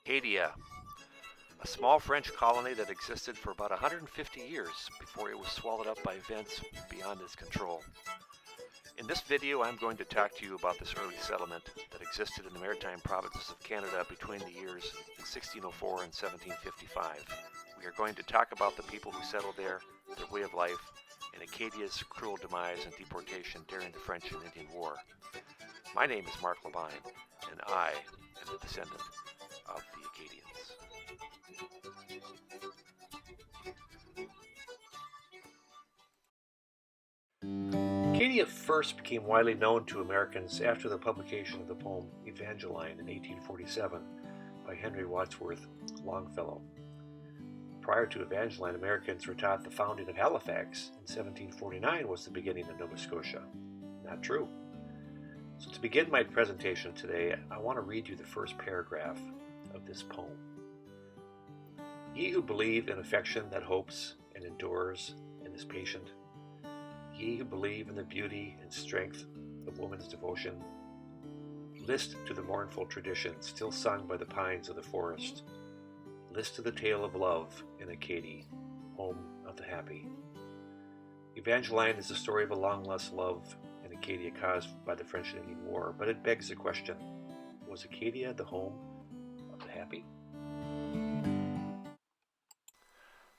Acadia, a small French colony that existed for about 150 years before it was swallowed up by events beyond its control. In this video, I'm going to talk to you about this early settlement that existed in the maritime provinces of Canada between the years 1604 and 1755. We are going to talk about the people who settled there, their way of life, and Acadia's cruel demise and deportation during the French and Indian War. My name is Mark Levine, and I am the descendant of the Acadians. Acadia first became widely known to Americans after the publication of the poem Evangeline in 1847 by Henry Wadsworth Longfellow. Prior to Evangeline, Americans were taught the founding of Halifax in 1749 was the beginning of Nova Scotia. Not true. So to begin my presentation today, I want to read you the first paragraph of this poem. Ye who believe in affection that hopes and endures and is patient, ye who believe in the beauty and strength of woman's devotion, list to the mournful tradition still sung by the pines of the forest. List to the tale of love in Acadia, home of the happy. Evangeline is the story of a long-lost love in Acadia caused by the French and Indian War, but it begs the question, was Acadia the home of the happy?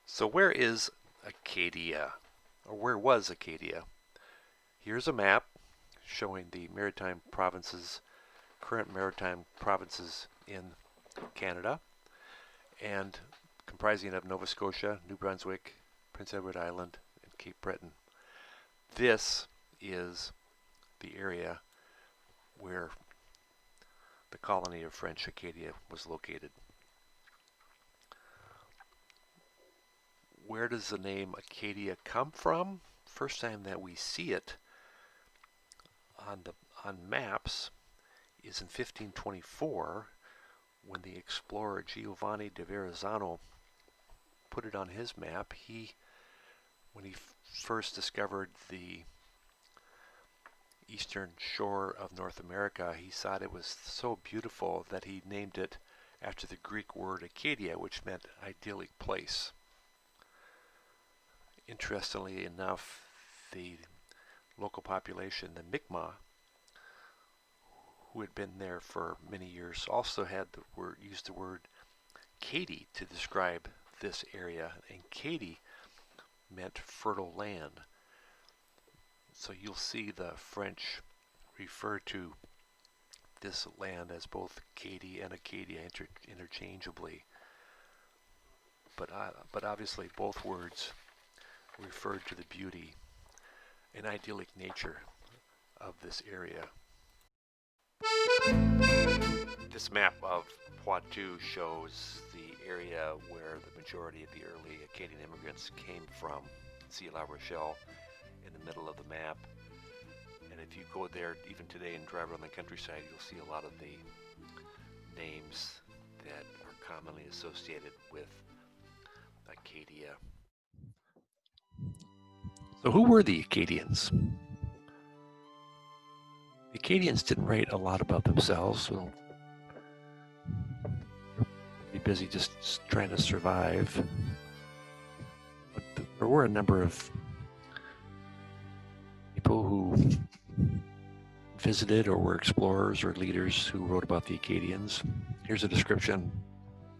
So where is Acadia? Or where was Acadia? Here's a map showing the maritime provinces, current maritime provinces in Canada, and comprising of Nova Scotia, New Brunswick, Prince Edward Island, and Cape Breton. This is the area where the colony of French Acadia was located. Where does the name Acadia come from? First time that we see it on maps is in 1524, when the explorer Giovanni de Verrazzano put it on his map. When he first discovered the eastern shore of North America, he thought it was so beautiful that he named it after the Greek word Acadia, which meant idyllic place. Interestingly enough, the local population, the Mi'kmaq, who had been there for many years, also had used the word Katy to describe this area, and Katy meant fertile land. So you'll see the French refer to this land as both Katy and Acadia interchangeably, but obviously both words referred to the beauty and idyllic nature of this area. This map of Poitou shows the area where the majority of the early Acadian immigrants came from. See La Rochelle in the middle of the map. And if you go there even today and drive around the countryside, you'll see a lot of the names that are commonly associated with Acadia. So who were the Acadians? The Acadians didn't write a lot about themselves, so be busy just trying to survive. But there were a number of people who visited or were explorers or leaders who wrote about the Acadians. Here's a description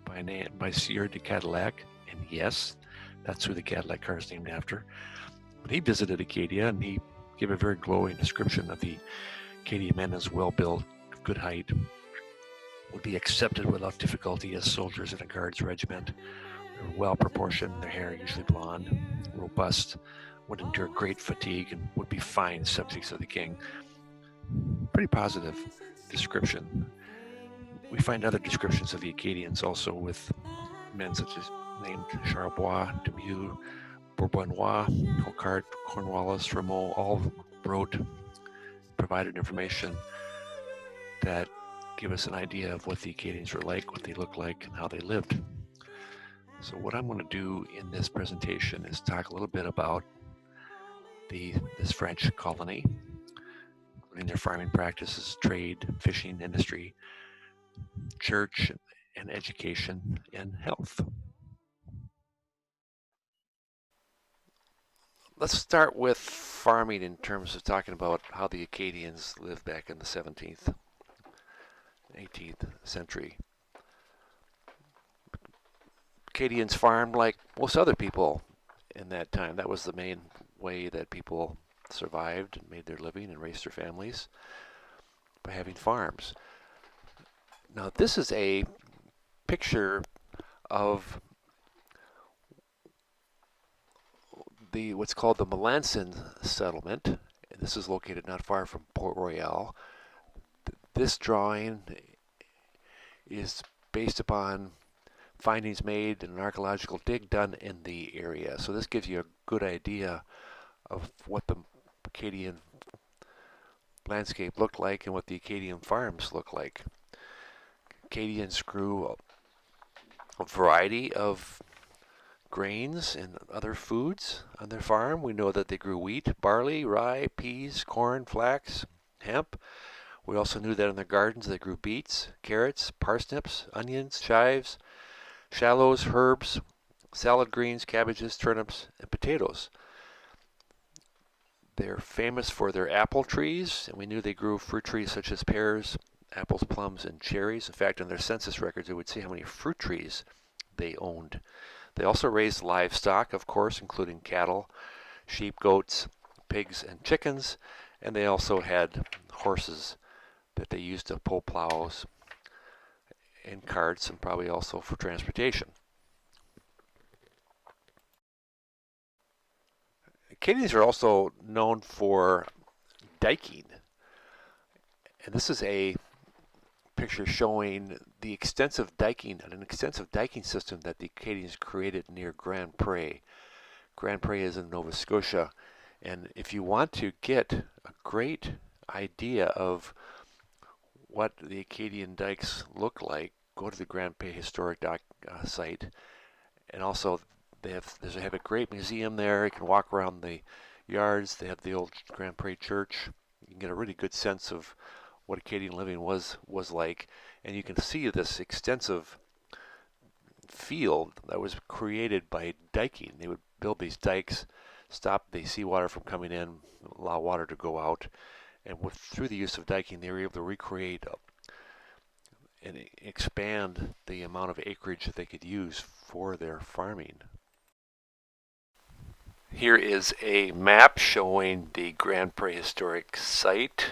by Sieur de Cadillac, and yes, that's who the Cadillac car is named after. But he visited Acadia, and he gave a very glowing description of the Acadian men as well-built, good height, would be accepted without difficulty as soldiers in a guards regiment. They were well-proportioned, their hair usually blonde, robust, would endure great fatigue, and would be fine subjects of the king. Pretty positive description. We find other descriptions of the Acadians also with men such as named Charbois, Demeaux, Bourbonnois, Hocquart, Cornwallis, Rameau, all provided information that give us an idea of what the Acadians were like, what they looked like, and how they lived. So what I'm going to do in this presentation is talk a little bit about this French colony, including their farming practices, trade, fishing industry, church, and education and health. Let's start with farming in terms of talking about how the Acadians lived back in the 17th, 18th century. Acadians farmed like most other people in that time. That was the main way that people survived and made their living and raised their families, by having farms. Now this is a picture of what's called the Melanson settlement. And this is located not far from Port Royal. This drawing is based upon findings made in an archaeological dig done in the area. So this gives you a good idea of what the Acadian landscape looked like and what the Acadian farms looked like. Acadians grew a variety of grains and other foods on their farm. We know that they grew wheat, barley, rye, peas, corn, flax, hemp. We also knew that in their gardens they grew beets, carrots, parsnips, onions, chives, shallots, herbs, salad greens, cabbages, turnips, and potatoes. They're famous for their apple trees, and we knew they grew fruit trees such as pears, apples, plums, and cherries. In fact, in their census records, it would say how many fruit trees they owned. They also raised livestock, of course, including cattle, sheep, goats, pigs, and chickens, and they also had horses that they used to pull plows and carts, and probably also for transportation. Acadians are also known for diking, and this is a picture showing the extensive diking, an extensive diking system that the Acadians created near Grand Prix. Grand Prix is in Nova Scotia, and if you want to get a great idea of what the Acadian dikes look like, go to the Grand Prix Historic site, and also they have a great museum there. You can walk around the yards. They have the old Grand Prix Church. You can get a really good sense of what Acadian living was like, and you can see this extensive field that was created by diking. They would build these dikes, stop the seawater from coming in, allow water to go out, and through the use of diking, they were able to recreate and expand the amount of acreage that they could use for their farming. Here is a map showing the Grand Prix Historic Site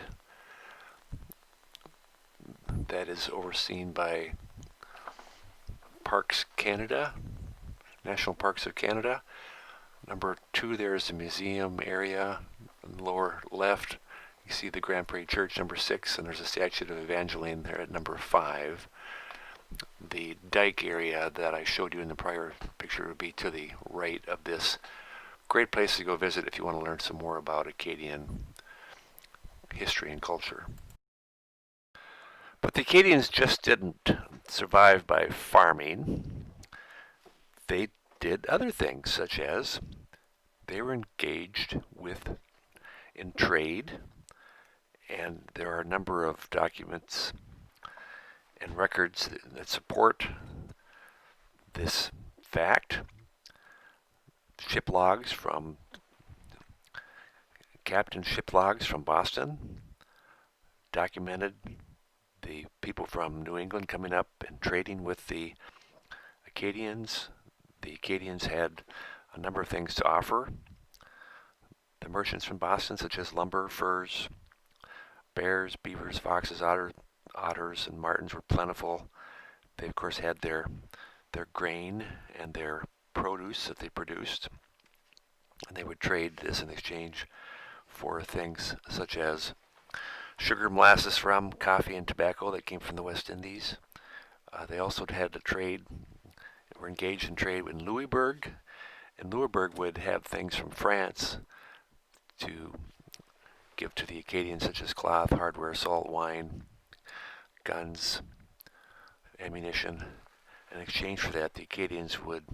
that is overseen by Parks Canada, National Parks of Canada. Number 2, there's the museum area. In the lower left, you see the Grand Prix Church, number 6, and there's a statue of Evangeline there at number 5. The dike area that I showed you in the prior picture would be to the right of this. Great place to go visit if you want to learn some more about Acadian history and culture. But the Acadians just didn't survive by farming. They did other things, such as they were engaged in trade, and there are a number of documents and records that support this fact. Ship logs from captain ship logs from Boston documented the people from New England coming up and trading with the Acadians. The Acadians had a number of things to offer. The merchants from Boston, such as lumber, furs, bears, beavers, foxes, otters, and martens, were plentiful. They, of course, had their grain and their produce that they produced, and they would trade this in exchange for things such as sugar, molasses, rum, coffee, and tobacco that came from the West Indies. They also had to trade, were engaged in trade in Louisbourg, and Louisbourg would have things from France to give to the Acadians, such as cloth, hardware, salt, wine, guns, ammunition. In exchange for that, the Acadians would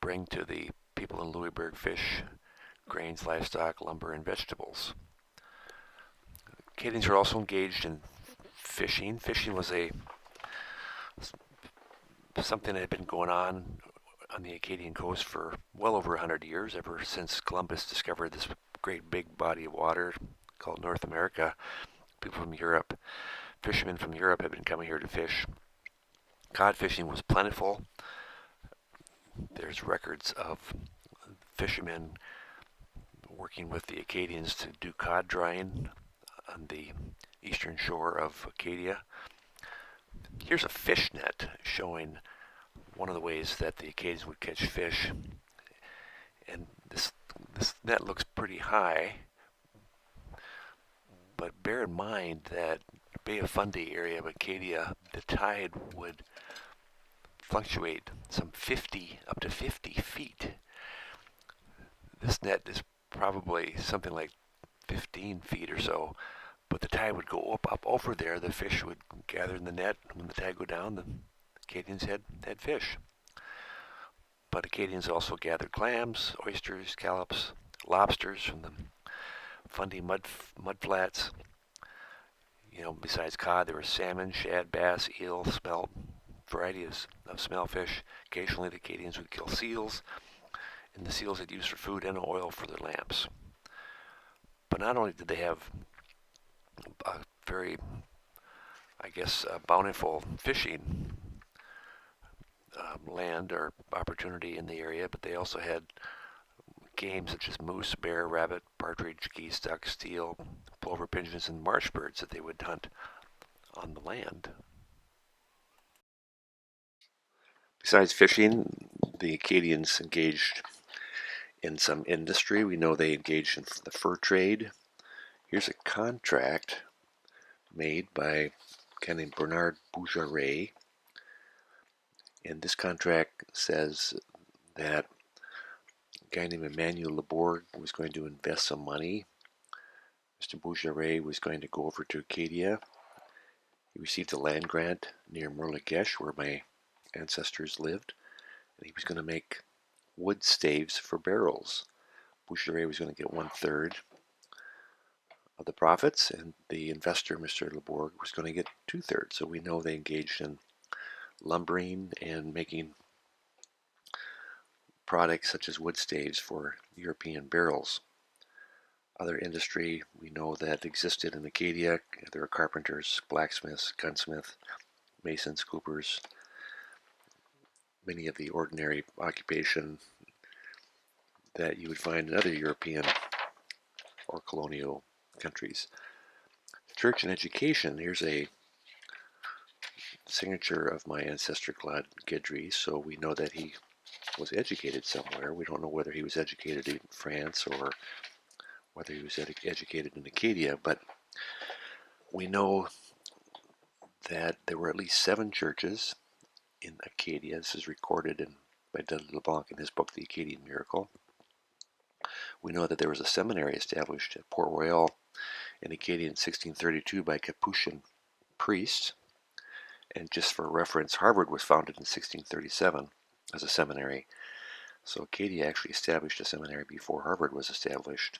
bring to the people in Louisbourg fish, grains, livestock, lumber, and vegetables. Acadians were also engaged in fishing. Fishing was a something that had been going on the Acadian coast for well over 100 years, ever since Columbus discovered this great big body of water called North America. People from Europe, fishermen from Europe, have been coming here to fish. Cod fishing was plentiful. There's records of fishermen working with the Acadians to do cod drying on the eastern shore of Acadia. Here's a fish net showing one of the ways that the Acadians would catch fish. And this net looks pretty high, but bear in mind that Bay of Fundy area of Acadia, the tide would fluctuate some 50 up to 50 feet. This net is probably something like 15 feet or so, but the tide would go up over there. The fish would gather in the net. When the tide go down, the Acadians had fish. But Acadians also gathered clams, oysters, scallops, lobsters from the Fundy mud flats. Besides cod, there was salmon, shad, bass, eel, smelt, varieties of smellfish. Occasionally, the Acadians would kill seals, and the seals they'd use for food and oil for their lamps. But not only did they have a very, bountiful fishing land or opportunity in the area, but they also had game such as moose, bear, rabbit, partridge, geese, ducks, teal, plover, pigeons, and marsh birds that they would hunt on the land. Besides fishing, the Acadians engaged in some industry. We know they engaged in the fur trade. Here's a contract made by a guy named Bernard Bougeray. And this contract says that a guy named Emmanuel Labourg was going to invest some money. Mr. Bougeray was going to go over to Acadia. He received a land grant near Mirligesh, where my ancestors lived, and he was going to make wood staves for barrels. Bougeray was going to get 1/3 of the profits, and the investor, Mr. Labourg, was going to get 2/3. So we know they engaged in lumbering and making products such as wood staves for European barrels. Other industry we know that existed in Acadia, there are carpenters, blacksmiths, gunsmiths, masons, coopers, many of the ordinary occupation that you would find in other European or colonial countries. Church and education, here's a signature of my ancestor Claude Guedry, so we know that he was educated somewhere. We don't know whether he was educated in France or whether he was educated in Acadia, but we know that there were at least 7 churches in Acadia. This is recorded by Dudley LeBlanc in his book, The Acadian Miracle. We know that there was a seminary established at Port Royal in Acadia in 1632 by Capuchin priests. And just for reference, Harvard was founded in 1637 as a seminary. So Acadia actually established a seminary before Harvard was established.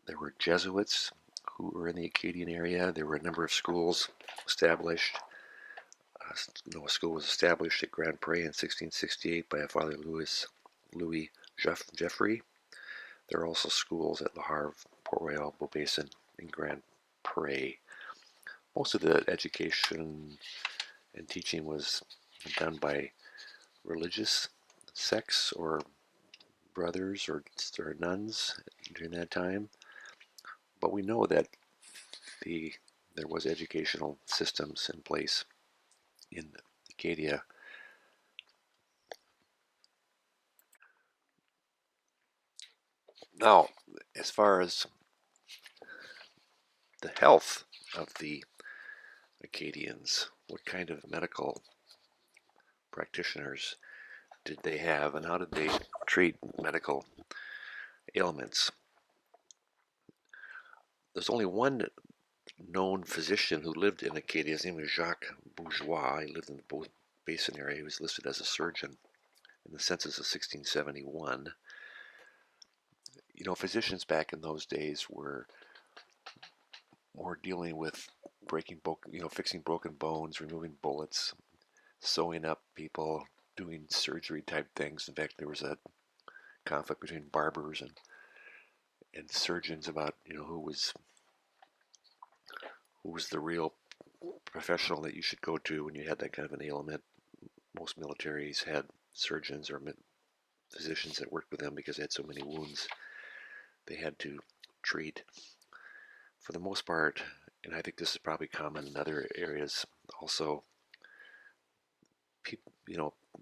There were Jesuits who were in the Acadian area. There were a number of schools established. A school was established at Grand Prix in 1668 by a Father Louis Jeffrey. There are also schools at Le Havre, Port Royal, Beaubasin, and Grand Prix. Most of the education and teaching was done by religious sects or brothers or nuns during that time. But we know that there was educational systems in place in Acadia. Now, as far as the health of the Acadians, what kind of medical practitioners did they have, and how did they treat medical ailments? There's only one known physician who lived in Acadia. His name was Jacques Bourgeois. He lived in the Basin area. He was listed as a surgeon in the census of 1671. Physicians back in those days were more dealing with fixing broken bones, removing bullets. sewing up people, doing surgery type things. In fact, there was a conflict between barbers and surgeons about who was the real professional that you should go to when you had that kind of an ailment. Most militaries had surgeons or physicians that worked with them because they had so many wounds they had to treat. For the most part, and I think this is probably common in other areas also,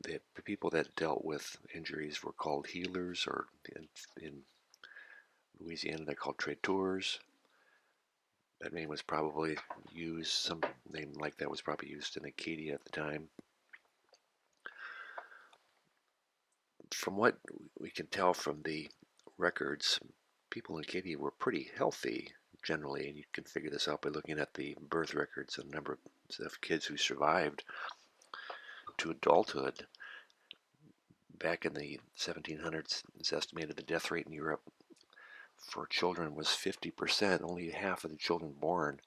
the people that dealt with injuries were called healers, or in Louisiana they're called traiteurs. That name was probably used, some name like that was probably used in Acadia at the time. From what we can tell from the records, people in Acadia were pretty healthy generally, and you can figure this out by looking at the birth records and the number of kids who survived to adulthood. Back in the 1700s, it's estimated the death rate in Europe for children was 50%. Only half of the children born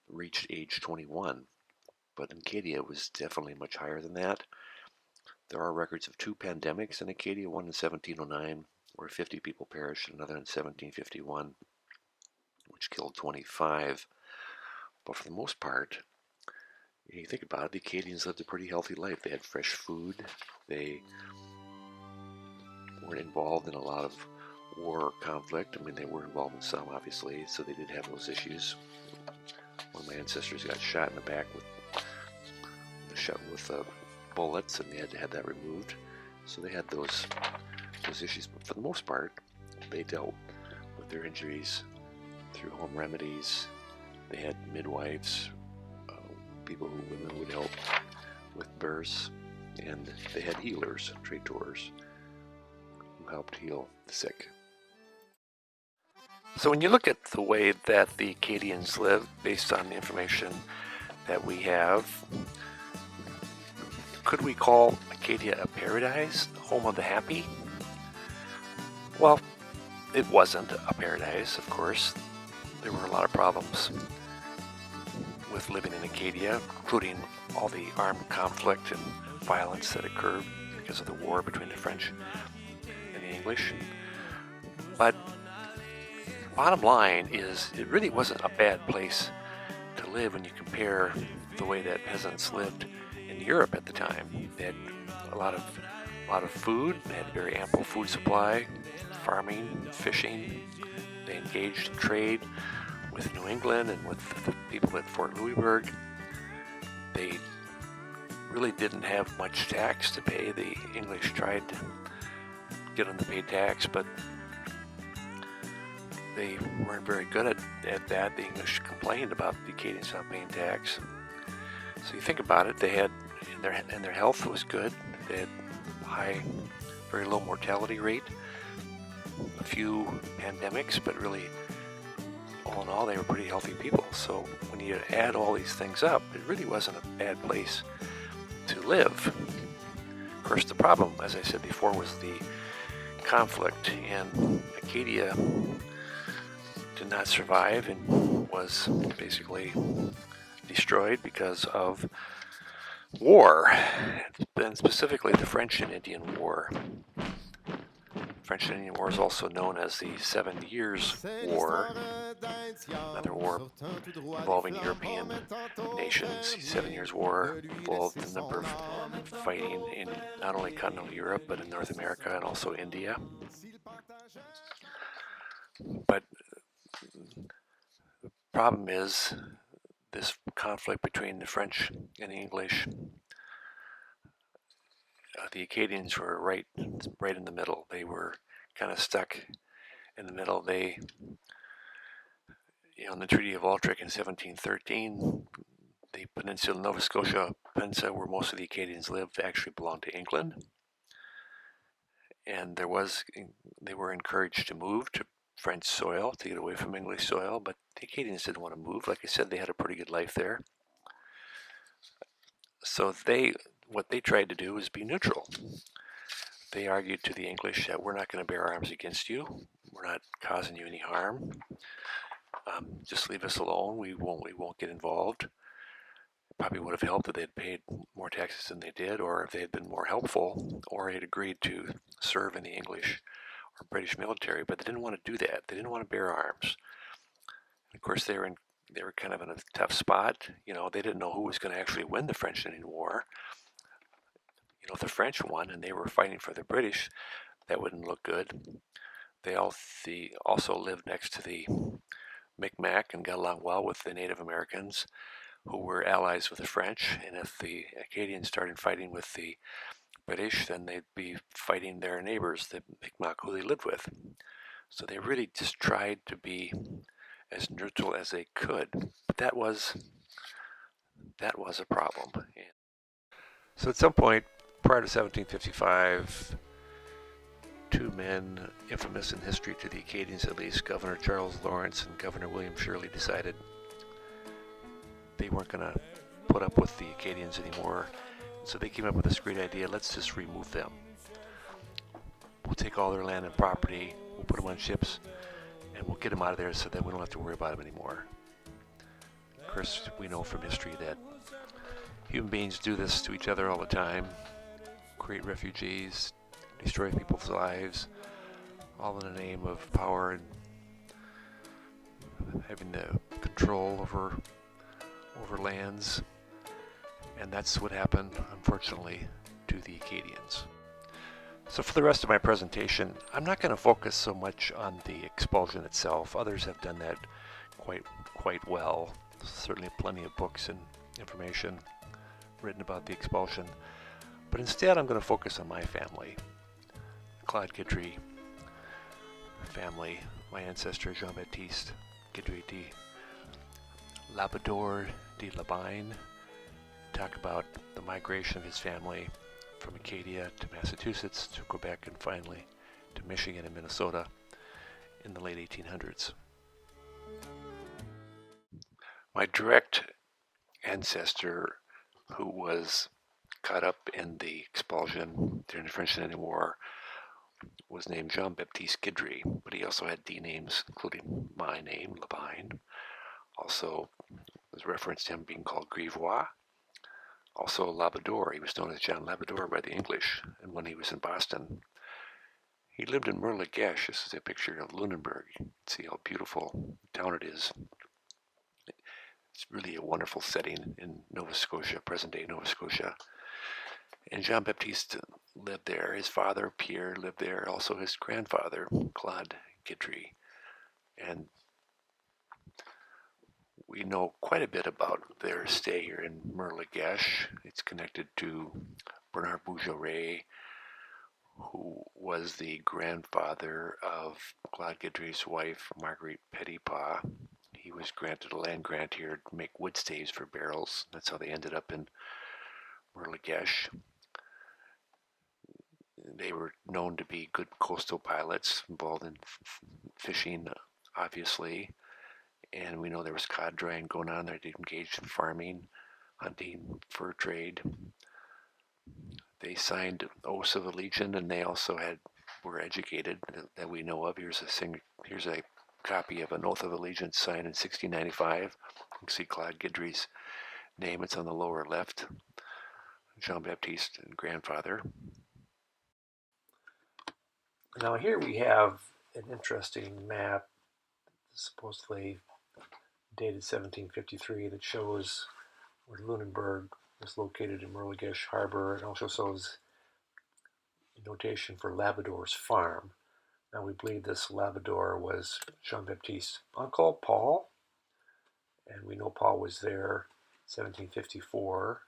reached age 21. But in Acadia, it was definitely much higher than that. There are records of 2 pandemics in Acadia, one in 1709, where 50 people perished, and another in 1751, which killed 25. But for the most part, you think about it, the Acadians lived a pretty healthy life. They had fresh food. They weren't involved in a lot of war or conflict. I mean, they were involved in some, obviously, so they did have those issues. One of my ancestors got shot in the back with bullets, and they had to have that removed. So they had those issues, but for the most part, they dealt with their injuries through home remedies. They had midwives, women would help with births, and they had healers, traiteurs, who helped heal the sick. So when you look at the way that the Acadians lived, based on the information that we have, could we call Acadia a paradise, home of the happy? Well, it wasn't a paradise, of course. There were a lot of problems with living in Acadia, including all the armed conflict and violence that occurred because of the war between the French and the English. But bottom line is, it really wasn't a bad place to live when you compare the way that peasants lived in Europe at the time. They had a lot of food. They had a very ample food supply, farming, fishing. They engaged in trade with New England and with the people at Fort Louisburg. They really didn't have much tax to pay. The English tried to get them to pay tax, but they weren't very good at that. The English complained about the Acadians not paying tax. So you think about it, they had, and their health was good. They had high, very low mortality rate, a few pandemics, but really, all in all, they were pretty healthy people. So when you add all these things up, it really wasn't a bad place to live. Of course, the problem, as I said before, was the conflict, and Acadia did not survive and was basically destroyed because of war, and specifically the French and Indian War. French and Indian War is also known as the 7 Years' War, another war involving European nations. The 7 Years' War involved a number of fighting in not only continental Europe, but in North America and also India. But the problem is this conflict between the French and the English. The Acadians were right in the middle. They were kind of stuck in the middle. They, in the Treaty of Utrecht in 1713, the peninsula, Nova Scotia peninsula, where most of the Acadians lived, actually belonged to England. And they were encouraged to move to French soil to get away from English soil, but the Acadians didn't want to move. Like I said, they had a pretty good life there. So what they tried to do was be neutral. They argued to the English that we're not going to bear arms against you. We're not causing you any harm. Just leave us alone. We won't get involved. probably would have helped if they had paid more taxes than they did, or if they had been more helpful, or had agreed to serve in the English or British military. But they didn't want to do that. They didn't want to bear arms. And of course, they were kind of in a tough spot. They didn't know who was going to actually win the French Indian War. If the French won and they were fighting for the British, that wouldn't look good. They also lived next to the Micmac and got along well with the Native Americans, who were allies with the French. And if the Acadians started fighting with the British, then they'd be fighting their neighbors, the Micmac, who they lived with. So they really just tried to be as neutral as they could. But that was a problem. So at some point, prior to 1755, two men infamous in history to the Acadians at least, Governor Charles Lawrence and Governor William Shirley, decided they weren't going to put up with the Acadians anymore. So they came up with this great idea: let's just remove them. We'll take all their land and property, we'll put them on ships, and we'll get them out of there so that we don't have to worry about them anymore. Of course, we know from history that human beings do this to each other all the time: create refugees, destroy people's lives, all in the name of power and having the control over lands. And that's what happened, unfortunately, to the Acadians. So for the rest of my presentation, I'm not going to focus so much on the expulsion itself. Others have done that quite well. Certainly plenty of books and information written about the expulsion. But instead, I'm going to focus on my family. Claude Guidry family, my ancestor Jean-Baptiste Guidry de Labrador de Labine. Talk about the migration of his family from Acadia to Massachusetts to Quebec and finally to Michigan and Minnesota in the late 1800s. My direct ancestor, who was caught up in the expulsion during the French Indian War, was named Jean-Baptiste Guidry, but he also had D names, including my name, Labine. Also was referenced to him being called Grivois. Also Labrador. He was known as John Labrador by the English. And when he was in Boston, he lived in Mirlegèche. This is a picture of Lunenburg. You can see how beautiful the town it is. It's really a wonderful setting in Nova Scotia, present-day Nova Scotia. And Jean-Baptiste lived there. His father, Pierre, lived there. Also his grandfather, Claude Guidry. And we know quite a bit about their stay here in Mirlegèche. It's connected to Bernard Bouguereau, who was the grandfather of Claude Guidry's wife, Marguerite Petipas. He was granted a land grant here to make wood staves for barrels. That's how they ended up in Mirlegèche. They were known to be good coastal pilots, involved in fishing, obviously. And we know there was cod drying going on there. They engaged in farming, hunting, fur trade. They signed oaths of allegiance, and they also were educated that we know of. Here's a copy of an oath of allegiance signed in 1695. You can see Claude Guidry's name. It's on the lower left. Jean-Baptiste, grandfather. Now here we have an interesting map, supposedly dated 1753, that shows where Lunenburg is located in Mirlegèche Harbor. It also shows a notation for Labrador's farm. Now we believe this Labrador was Jean-Baptiste's uncle, Paul, and we know Paul was there in 1754,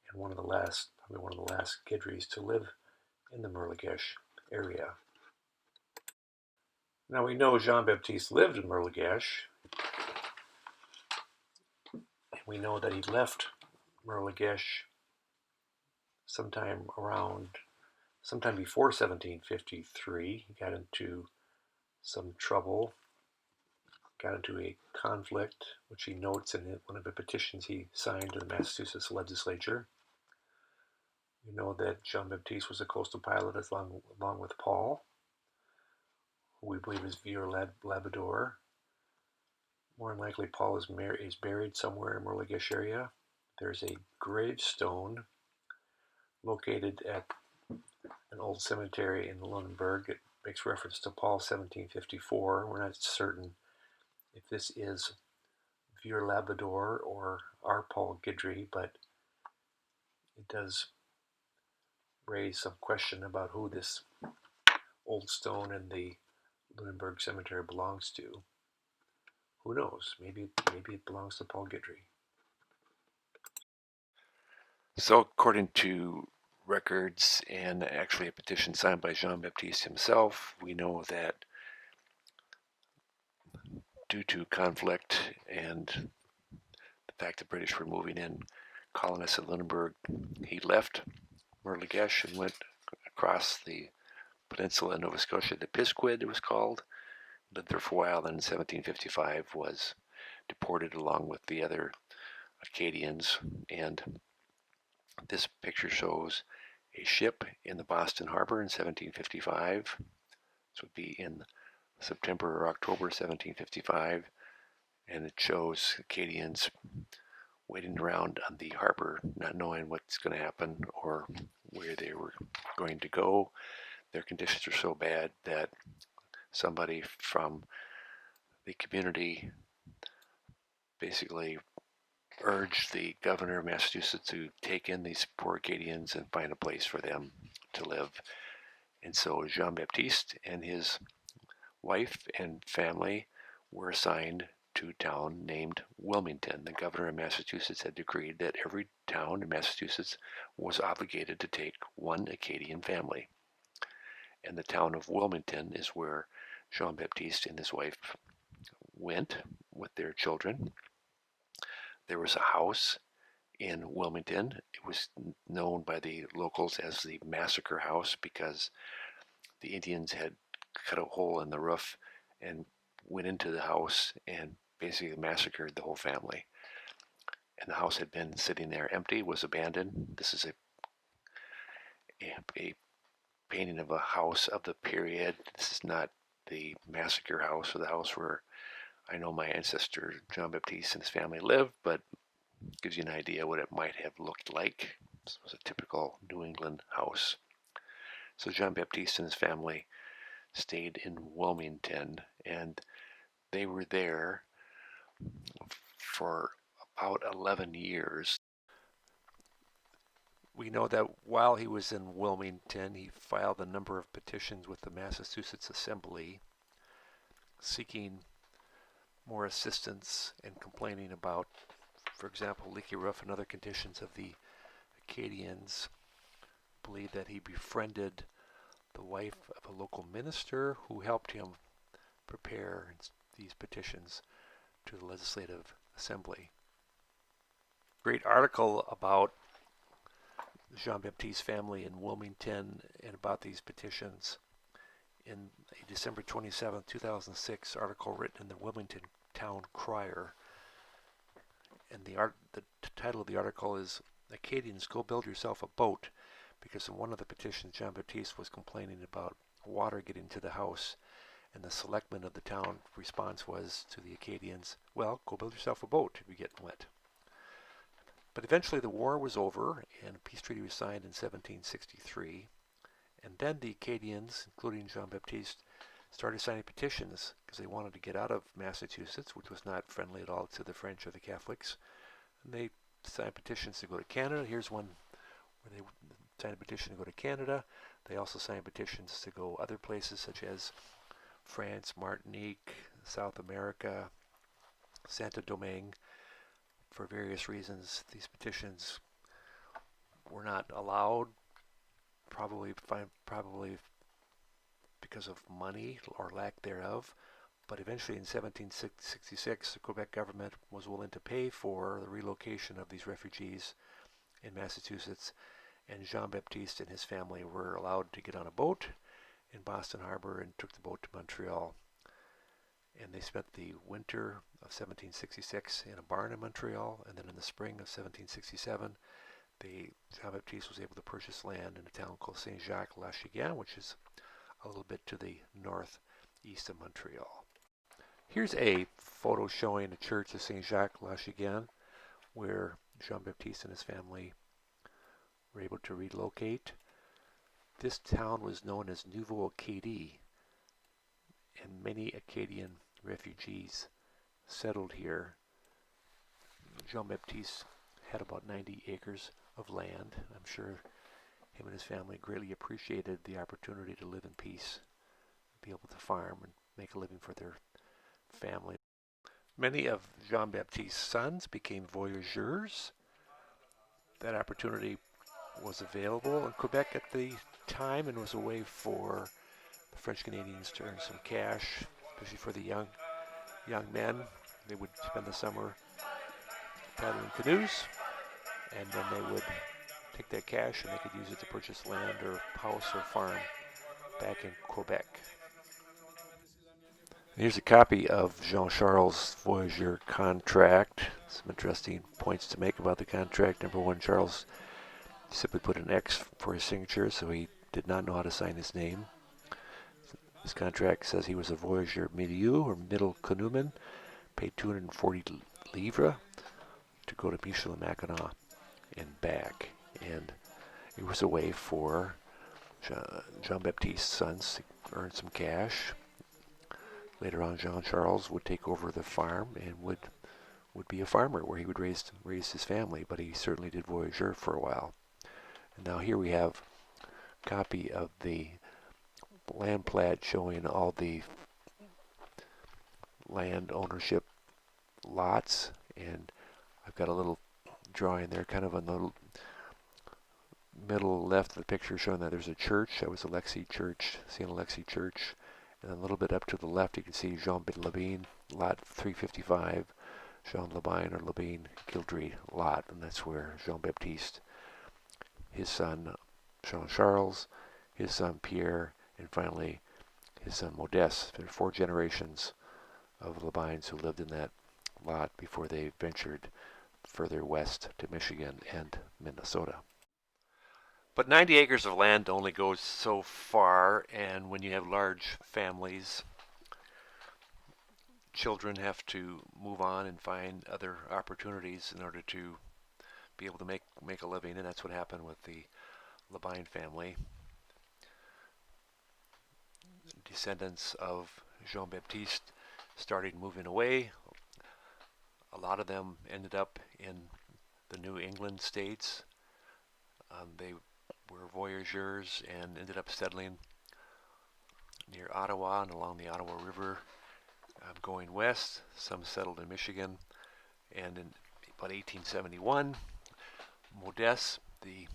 and probably one of the last Guidrys to live in the Mirlegèche area. Now we know Jean-Baptiste lived in Mirlegèche, and we know that he left Mirlegèche sometime before 1753. He got into some trouble, got into a conflict, which he notes in one of the petitions he signed to the Massachusetts legislature. We know that Jean-Baptiste was a coastal pilot along with Paul, who we believe is Vieux Labrador. More than likely, Paul is buried somewhere in Mirlegèche area. there's a gravestone located at an old cemetery in Lunenburg. It makes reference to Paul 1754. We're not certain if this is Vieux Labrador or our Paul Guidry, but it does raise some question about who this old stone in the Lunenburg Cemetery belongs to. Who knows? Maybe it belongs to Paul Guidry. So according to records and actually a petition signed by JeanBaptiste himself, we know that due to conflict and the fact the British were moving in colonists at Lunenburg, he left Merlegesh and went across the peninsula in Nova Scotia, the Pisquid it was called, lived there for a while, then in 1755 was deported along with the other Acadians. And this picture shows a ship in the Boston Harbor in 1755. This would be in September or October 1755, and it shows Acadians waiting around on the harbor, not knowing what's going to happen or where they were going to go. Their conditions are so bad that somebody from the community basically urged the governor of Massachusetts to take in these poor Acadians and find a place for them to live. And so Jean-Baptiste and his wife and family were assigned to a town named Wilmington. The governor of Massachusetts had decreed that every town in Massachusetts was obligated to take one Acadian family. And the town of Wilmington is where Jean-Baptiste and his wife went with their children. There was a house in Wilmington. It was known by the locals as the Massacre House because the Indians had cut a hole in the roof and went into the house and basically massacred the whole family. And the house had been sitting there empty, was abandoned. This is a painting of a house of the period. This is not the Massacre House or the house where I know my ancestor Jean-Baptiste and his family lived, but gives you an idea what it might have looked like. This was a typical New England house. So Jean-Baptiste and his family stayed in Wilmington, and they were there for about 11 years. We know that while he was in Wilmington, he filed a number of petitions with the Massachusetts Assembly seeking more assistance and complaining about, for example, leaky roof and other conditions of the Acadians. Believe that he befriended the wife of a local minister who helped him prepare these petitions to the Legislative Assembly. Great article about Jean-Baptiste's family in Wilmington and about these petitions in a December 27, 2006 article written in the Wilmington Town Crier. And the title of the article is Acadians, Go Build Yourself a Boat, because in one of the petitions Jean-Baptiste was complaining about water getting to the house, and the selectmen of the town response was to the Acadians, well, go build yourself a boat if you're getting wet. But eventually the war was over and a peace treaty was signed in 1763, and then the Acadians, including Jean-Baptiste, started signing petitions because they wanted to get out of Massachusetts, which was not friendly at all to the French or the Catholics. And they signed petitions to go to Canada. Here's one where they signed a petition to go to Canada. They also signed petitions to go other places such as France, Martinique, South America, Saint-Domingue. For various reasons, these petitions were not allowed, probably because of money or lack thereof. But eventually in 1766, the Quebec government was willing to pay for the relocation of these refugees in Massachusetts, and Jean-Baptiste and his family were allowed to get on a boat in Boston Harbor and took the boat to Montreal. And they spent the winter of 1766 in a barn in Montreal, and then in the spring of 1767, Jean-Baptiste was able to purchase land in a town called Saint-Jacques-Lachigan, which is a little bit to the northeast of Montreal. Here's a photo showing the church of Saint-Jacques-Lachigan, where Jean-Baptiste and his family were able to relocate. This town was known as Nouveau Acadie, and many Acadian refugees settled here. Jean-Baptiste had about 90 acres of land. I'm sure him and his family greatly appreciated the opportunity to live in peace, be able to farm and make a living for their family. Many of Jean-Baptiste's sons became voyageurs. That opportunity was available in Quebec at the time and was a way for the French Canadians to earn some cash, especially for the young men. They would spend the summer paddling canoes, and then they would take that cash and they could use it to purchase land or house or farm back in Quebec. Here's a copy of Jean-Charles' Voyageur contract. Some interesting points to make about the contract. Number one, Charles simply put an X for his signature, so he did not know how to sign his name. His contract says he was a voyageur milieu, or middle canoeman, paid 240 livres to go to Michilimackinac and back. And it was a way for Jean-Baptiste's sons to earn some cash. Later on, Jean-Charles would take over the farm and would be a farmer where he would raise his family, but he certainly did voyageur for a while. And now here we have a copy of the land plat showing all the land ownership lots, and I've got a little drawing there kind of on the middle left of the picture showing that there's a church. That was Alexis Church, St. Alexis Church. And then a little bit up to the left you can see Jean Labine, lot 355, Jean Labine or Labine Gildry lot, and that's where Jean-Baptiste, his son Jean-Charles, his son Pierre, and finally his son Modeste. There are 4 generations of Labines who lived in that lot before they ventured further west to Michigan and Minnesota. But 90 acres of land only goes so far, and when you have large families, children have to move on and find other opportunities in order to be able to make a living, and that's what happened with the Labine family. Descendants of Jean-Baptiste started moving away. A lot of them ended up in the New England states. They were voyageurs and ended up settling near Ottawa and along the Ottawa River, going west. Some settled in Michigan, and in about 1871, Modeste, the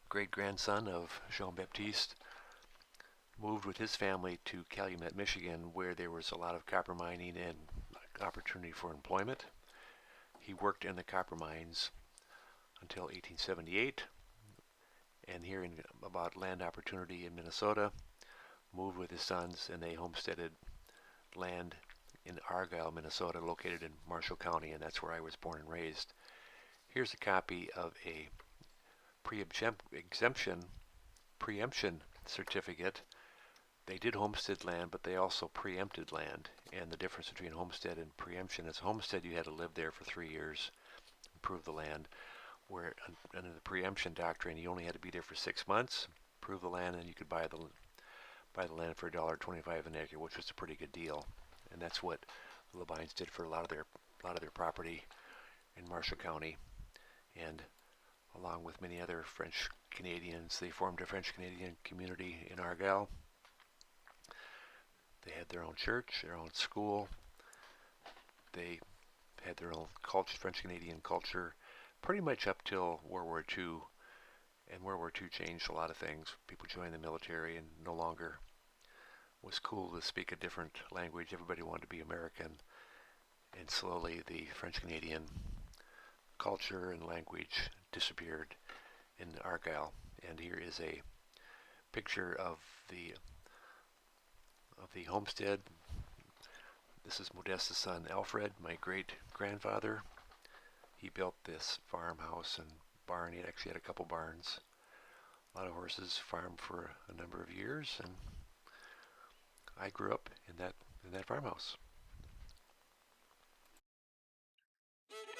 great-grandson of Jean-Baptiste, moved with his family to Calumet, Michigan, where there was a lot of copper mining and opportunity for employment. He worked in the copper mines until 1878, and hearing about land opportunity in Minnesota, moved with his sons, and they homesteaded land in Argyle, Minnesota, located in Marshall County, and that's where I was born and raised. Here's a copy of a preemption certificate. They did homestead land, but they also preempted land, and the difference between homestead and preemption is homestead you had to live there for 3 years, improve the land, where under the preemption doctrine you only had to be there for 6 months, improve the land, and you could buy the land for $1.25 an acre, which was a pretty good deal. And that's what the Labines did for a lot of their property in Marshall County. And along with many other French Canadians, they formed a French Canadian community in Argyle. They had their own church, their own school. They had their own culture, French Canadian culture, pretty much up till World War II. And World War II changed a lot of things. People joined the military, and no longer was cool to speak a different language. Everybody wanted to be American. And slowly the French Canadian culture and language disappeared in Argyle. And here is a picture of the homestead. This is Modeste's son Alfred, my great-grandfather. He built this farmhouse and barn. He actually had a couple barns, a lot of horses, farmed for a number of years, and I grew up in that farmhouse.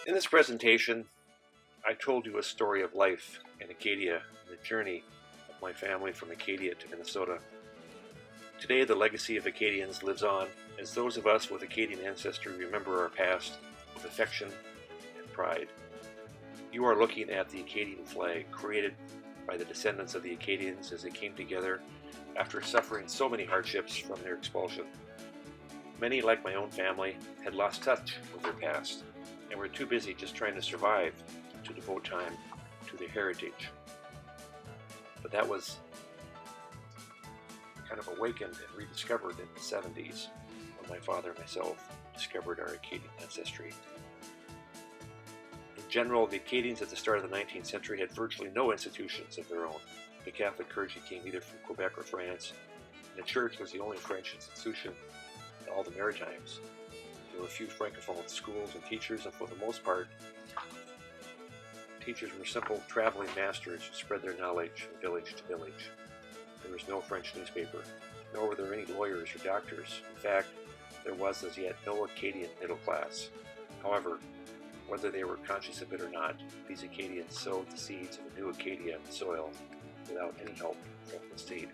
In this presentation, I told you a story of life in Acadia and the journey of my family from Acadia to Minnesota. Today, the legacy of Acadians lives on as those of us with Acadian ancestry remember our past with affection and pride. You are looking at the Acadian flag created by the descendants of the Acadians as they came together after suffering so many hardships from their expulsion. Many, like my own family, had lost touch with their past and were too busy just trying to survive to devote time to their heritage. But that was kind of awakened and rediscovered in the 70s when my father and myself discovered our Acadian ancestry. In general, the Acadians at the start of the 19th century had virtually no institutions of their own. The Catholic clergy came either from Quebec or France, and the church was the only French institution in all the Maritimes. There were a few francophone schools and teachers, and for the most part, teachers were simple traveling masters who spread their knowledge from village to village. There was no French newspaper, nor were there any lawyers or doctors. In fact, there was as yet no Acadian middle class. However, whether they were conscious of it or not, these Acadians sowed the seeds of a new Acadia in the soil without any help from the state.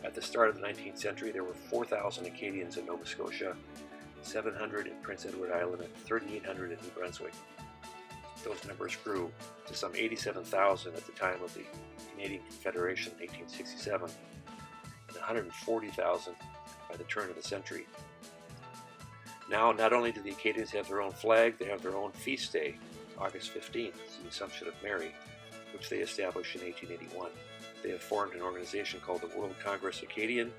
At the start of the 19th century, there were 4,000 Acadians in Nova Scotia, 700 in Prince Edward Island, and 3,800 in New Brunswick. Those numbers grew to some 87,000 at the time of the Canadian Confederation in 1867, and 140,000 by the turn of the century. Now, not only do the Acadians have their own flag, they have their own feast day, August 15th, the Assumption of Mary, which they established in 1881. They have formed an organization called the World Congress Acadian,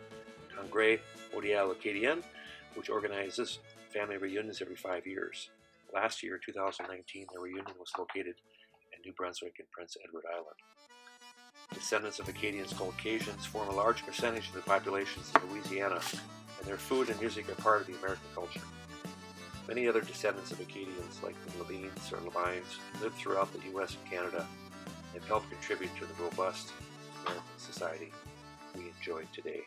Congrès Mondial Acadien, which organizes family reunions every 5 years. Last year, 2019, their reunion was located in New Brunswick and Prince Edward Island. Descendants of Acadians called Cajuns form a large percentage of the populations in Louisiana, and their food and music are part of the American culture. Many other descendants of Acadians, like the Levines or Levines, live throughout the U.S. and Canada and help contribute to the robust American society we enjoy today.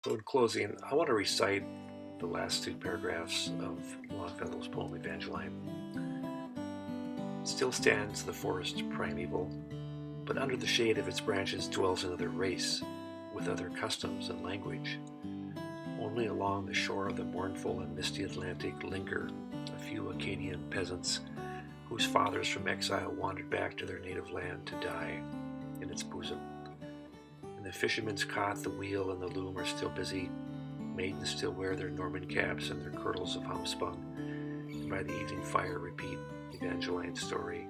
So in closing, I want to recite the last two paragraphs of Longfellow's poem Evangeline. Still stands the forest primeval, but under the shade of its branches dwells another race, with other customs and language. Only along the shore of the mournful and misty Atlantic linger a few Acadian peasants whose fathers from exile wandered back to their native land to die in its bosom. In the fisherman's cot the wheel and the loom are still busy, maidens still wear their Norman caps and their kirtles of homespun, and by the evening fire repeat Evangeline's story,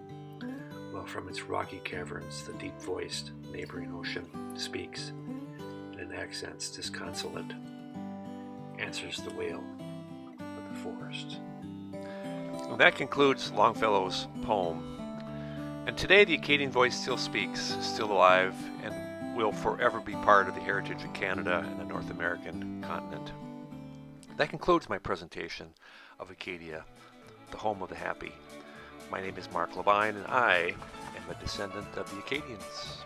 while from its rocky caverns the deep-voiced neighboring ocean speaks, and in accents disconsolate answers the wail of the forest. Well, that concludes Longfellow's poem. And today the Acadian voice still speaks, still alive, and will forever be part of the heritage of Canada and the North American continent. That concludes my presentation of Acadia, the home of the happy. My name is Mark Levine, and I am a descendant of the Acadians.